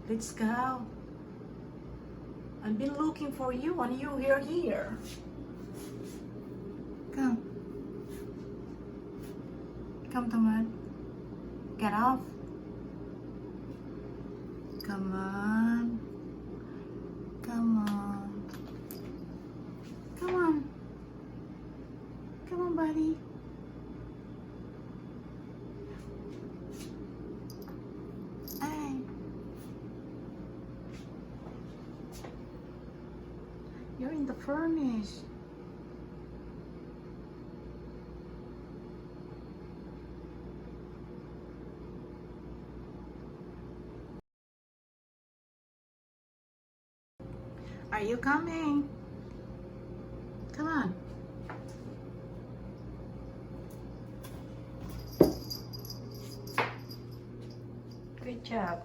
Let's go. I've been looking for you and you're here. Come. Come, Toman. Get off. Come on. Come on. Come on. Come on, buddy. Hey. You're in the furnace. Are you coming? Come on. Good job.